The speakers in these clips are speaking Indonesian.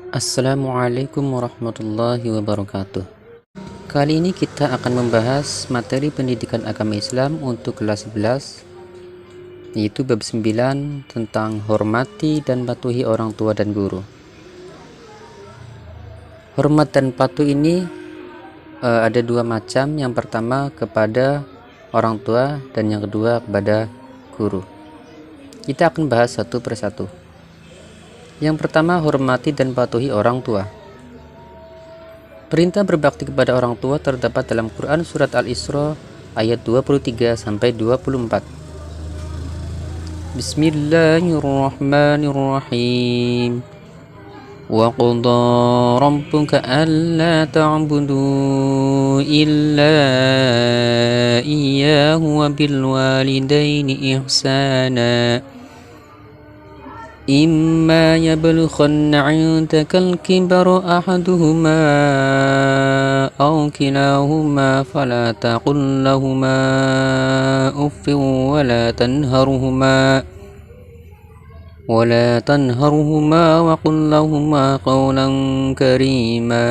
Assalamualaikum warahmatullahi wabarakatuh. Kali ini kita akan membahas materi pendidikan agama Islam untuk kelas 11, yaitu bab 9 tentang hormati dan patuhi orang tua dan guru. Hormat dan patuh ini ada dua macam. Yang pertama kepada orang tua dan yang kedua kepada guru. Kita akan bahas satu persatu. Yang pertama, hormati dan patuhi orang tua. Perintah berbakti kepada orang tua terdapat dalam Quran surat Al-Isra ayat 23 sampai 24. Bismillahirrahmanirrahim. Wa qadha rabbuka alla ta'budu illa iyyahu wa bil walidaini ihsana. إما يبلغن عندك الكبر أحدهما أو كلاهما فلا تقل لهما أف ولا تنهرهما وقل لهما قولا كريما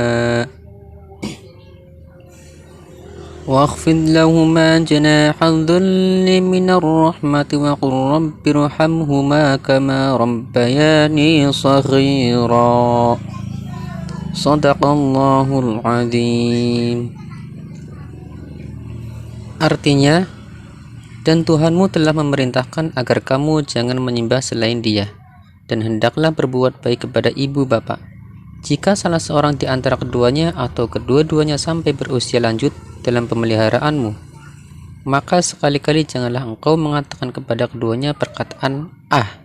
واخفض لهما جناح الذل من الرحمة وقل رب ارحمهما كما ربياني صغيرا صدق الله العظيم. Artinya, dan Tuhanmu telah memerintahkan agar kamu jangan menyembah selain Dia, dan hendaklah berbuat baik kepada ibu bapak. Jika salah seorang di antara keduanya atau kedua-duanya sampai berusia lanjut dalam pemeliharaanmu, maka sekali-kali janganlah engkau mengatakan kepada keduanya perkataan "ah",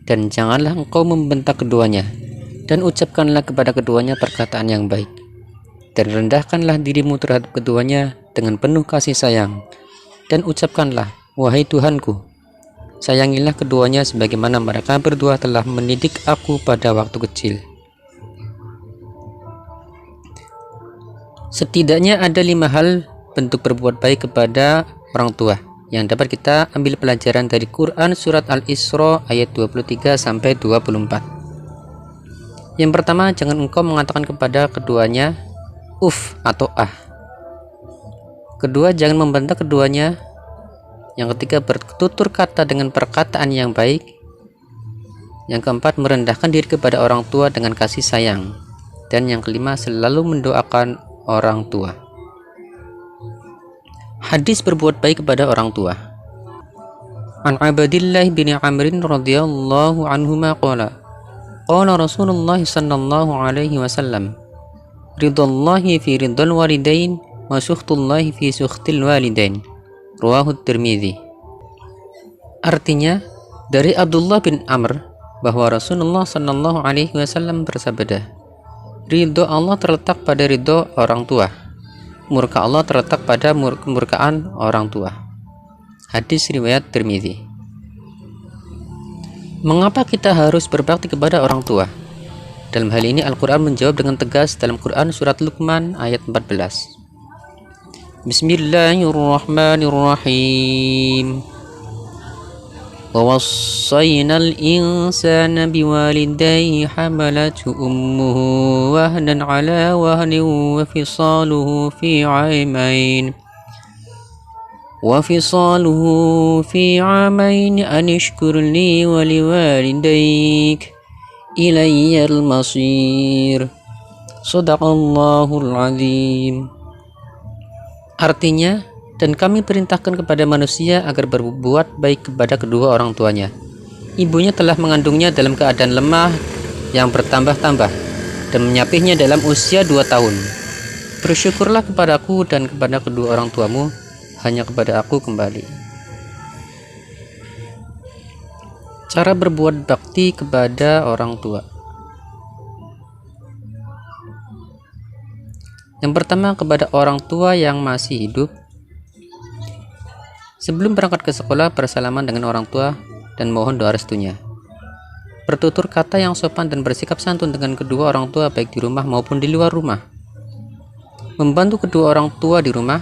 dan janganlah engkau membentak keduanya, dan ucapkanlah kepada keduanya perkataan yang baik, dan rendahkanlah dirimu terhadap keduanya dengan penuh kasih sayang, dan ucapkanlah, "Wahai Tuhanku, sayangilah keduanya sebagaimana mereka berdua telah mendidik aku pada waktu kecil." Setidaknya ada 5 hal bentuk berbuat baik kepada orang tua yang dapat kita ambil pelajaran dari Quran surat Al-Isra ayat 23 sampai 24. Yang pertama, jangan engkau mengatakan kepada keduanya "uf" atau "ah". Kedua, jangan membentak keduanya. Yang ketiga, bertutur kata dengan perkataan yang baik. Yang keempat, merendahkan diri kepada orang tua dengan kasih sayang. Dan yang kelima, selalu mendoakan orang tua. Hadis berbuat baik kepada orang tua. An Abdillah bin Amrin radhiyallahu anhuma qala Rasulullah sallallahu alaihi wasallam, ridallahi fi ridal walidain wa sukhtullahi fi sukhtil walidain. Rawahu Tirmidzi. Artinya, dari Abdullah bin Amr bahwa Rasulullah sallallahu alaihi wasallam bersabda, ridho Allah terletak pada ridho orang tua, murka Allah terletak pada kemurkaan orang tua. Hadis riwayat Tirmidzi. Mengapa kita harus berbakti kepada orang tua? Dalam hal ini Al-Quran menjawab dengan tegas dalam Quran surat Luqman ayat 14. Bismillahirrahmanirrahim. ووصينا الإنسان بوالديه حملته أمه وهنا على وهن وفصاله في عامين أن اشكر لي ولوالديك إلي المصير صدق الله العظيم. Artinya, dan kami perintahkan kepada manusia agar berbuat baik kepada kedua orang tuanya. Ibunya telah mengandungnya dalam keadaan lemah yang bertambah-tambah dan menyapihnya dalam usia 2 tahun. Bersyukurlah kepadaku dan kepada kedua orang tuamu, hanya kepada aku kembali. Cara berbuat bakti kepada orang tua. Yang pertama, kepada orang tua yang masih hidup. Sebelum berangkat ke sekolah, bersalaman dengan orang tua dan mohon doa restunya. Bertutur kata yang sopan dan bersikap santun dengan kedua orang tua baik di rumah maupun di luar rumah. Membantu kedua orang tua di rumah,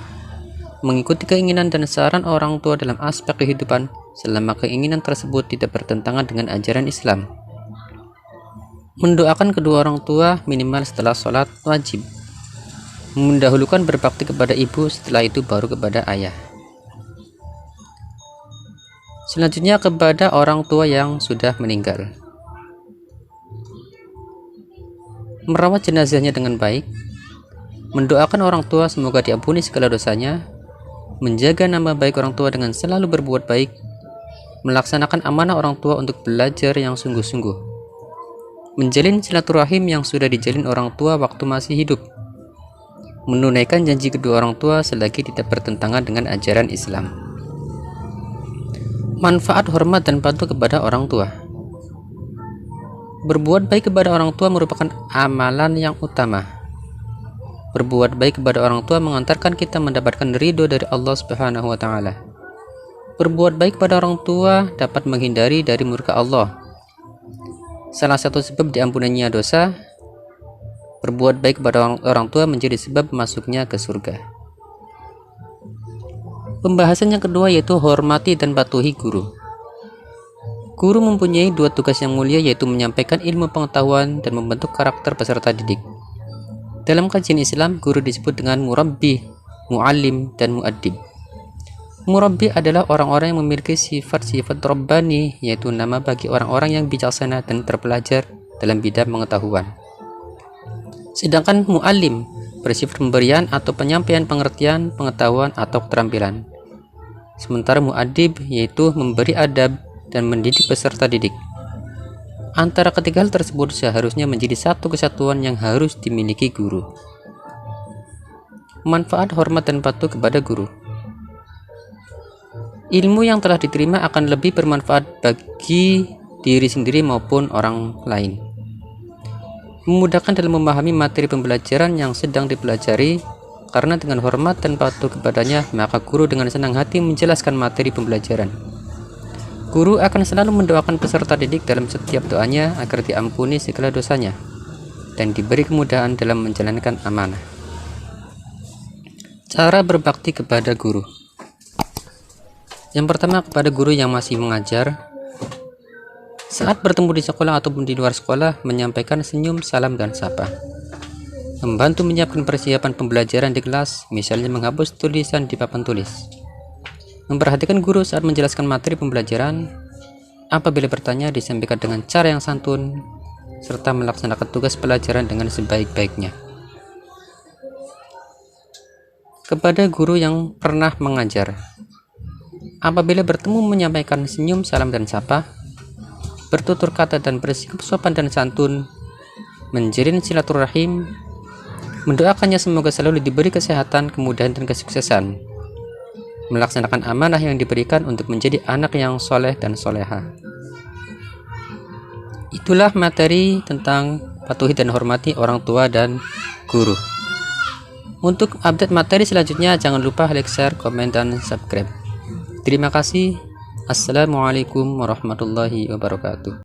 mengikuti keinginan dan saran orang tua dalam aspek kehidupan selama keinginan tersebut tidak bertentangan dengan ajaran Islam. Mendoakan kedua orang tua minimal setelah sholat wajib. Mendahulukan berbakti kepada ibu, setelah itu baru kepada ayah. Selanjutnya kepada orang tua yang sudah meninggal. Merawat jenazahnya dengan baik. Mendoakan orang tua semoga diampuni segala dosanya. Menjaga nama baik orang tua dengan selalu berbuat baik. Melaksanakan amanah orang tua untuk belajar yang sungguh-sungguh. Menjalin silaturahim yang sudah dijalin orang tua waktu masih hidup. Menunaikan janji kedua orang tua selagi tidak bertentangan dengan ajaran Islam. Manfaat hormat dan patuh kepada orang tua. Berbuat baik kepada orang tua merupakan amalan yang utama. Berbuat baik kepada orang tua mengantarkan kita mendapatkan ridho dari Allah Subhanahu wa Ta'ala. Berbuat baik kepada orang tua dapat menghindari dari murka Allah. Salah satu sebab diampuninya dosa, berbuat baik kepada orang tua menjadi sebab masuknya ke surga. Pembahasan yang kedua yaitu hormati dan patuhi guru. Guru mempunyai dua tugas yang mulia, yaitu menyampaikan ilmu pengetahuan dan membentuk karakter peserta didik. Dalam kajian Islam, guru disebut dengan murabbi, muallim, dan muaddib. Murabbi adalah orang-orang yang memiliki sifat-sifat rabbani, yaitu nama bagi orang-orang yang bijaksana dan terpelajar dalam bidang pengetahuan. Sedangkan muallim bersifat pemberian atau penyampaian pengertian, pengetahuan, atau keterampilan. Sementara muaddib yaitu memberi adab dan mendidik peserta didik. Antara ketiga hal tersebut seharusnya menjadi satu kesatuan yang harus dimiliki guru. Manfaat hormat dan patuh kepada guru. Ilmu yang telah diterima akan lebih bermanfaat bagi diri sendiri maupun orang lain. Memudahkan dalam memahami materi pembelajaran yang sedang dipelajari, karena dengan hormat dan patuh kepadanya, maka guru dengan senang hati menjelaskan materi pembelajaran. Guru akan selalu mendoakan peserta didik dalam setiap doanya agar diampuni segala dosanya dan diberi kemudahan dalam menjalankan amanah. Cara berbakti kepada guru. Yang pertama, kepada guru yang masih mengajar. Saat bertemu di sekolah ataupun di luar sekolah, menyampaikan senyum, salam, dan sapa. Membantu menyiapkan persiapan pembelajaran di kelas, misalnya menghapus tulisan di papan tulis. Memperhatikan guru saat menjelaskan materi pembelajaran. Apabila bertanya, disampaikan dengan cara yang santun, serta melaksanakan tugas pelajaran dengan sebaik-baiknya. Kepada guru yang pernah mengajar. Apabila bertemu, menyampaikan senyum, salam, dan sapa, bertutur kata dan bersikap sopan dan santun, menjalin silaturahim, mendoakannya semoga selalu diberi kesehatan, kemudahan, dan kesuksesan, melaksanakan amanah yang diberikan untuk menjadi anak yang soleh dan soleha. Itulah materi tentang patuhi dan hormati orang tua dan guru. Untuk update materi selanjutnya, jangan lupa like, share, komen, dan subscribe. Terima kasih. Assalamualaikum warahmatullahi wabarakatuh.